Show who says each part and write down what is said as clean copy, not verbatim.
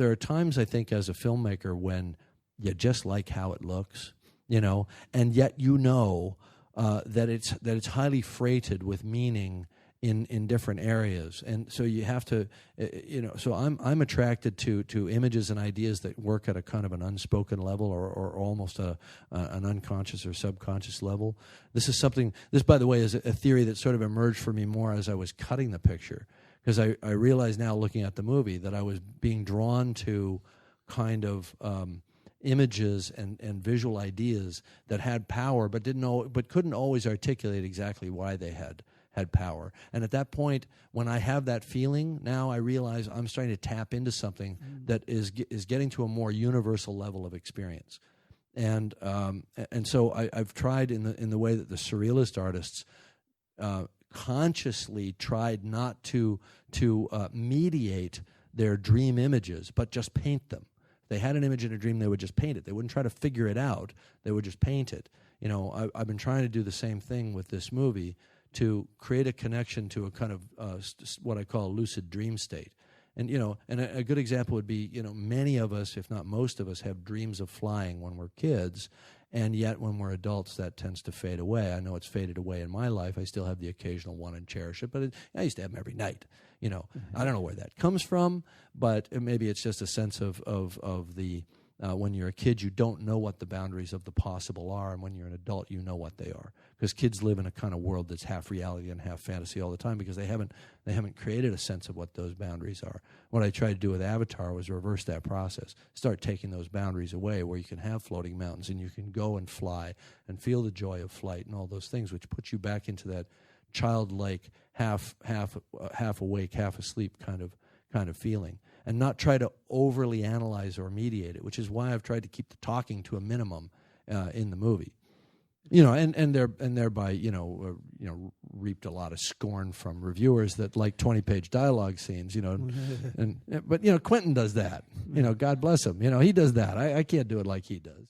Speaker 1: there are times, I think, as a filmmaker when you just like how it looks, and yet that it's highly freighted with meaning in different areas, and so you have to, So I'm attracted to images and ideas that work at a kind of an unspoken level, or almost an unconscious or subconscious level. This, by the way, is a theory that sort of emerged for me more as I was cutting the picture, because I realize now, looking at the movie, that I was being drawn to kind of images and visual ideas that had power, but couldn't always articulate exactly why they had power. And at that point, when I have that feeling, now I realize I'm starting to tap into something that is getting to a more universal level of experience. And so I've tried in the way that the surrealist artists consciously tried not to mediate their dream images, but just paint them. They had an image in a dream, they would just paint it. They wouldn't try to figure it out. They would just paint it. I've been trying to do the same thing with this movie, to create a connection to a kind of what I call a lucid dream state. And a good example would be, many of us, if not most of us, have dreams of flying when we're kids, and yet when we're adults, that tends to fade away. I know it's faded away in my life. I still have the occasional one and cherish it, but I used to have them every night. I don't know where that comes from, but maybe it's just a sense of the when you're a kid, you don't know what the boundaries of the possible are, and when you're an adult, you know what they are. Because kids live in a kind of world that's half reality and half fantasy all the time, because they haven't created a sense of what those boundaries are. What I tried to do with Avatar was reverse that process. Start taking those boundaries away, where you can have floating mountains and you can go and fly and feel the joy of flight and all those things, which puts you back into that childlike, half awake, half asleep kind of feeling. And not try to overly analyze or mediate it, which is why I've tried to keep the talking to a minimum in the movie. And thereby reaped a lot of scorn from reviewers that like 20-page dialogue scenes. But Quentin does that. God bless him. He does that. I can't do it like he does.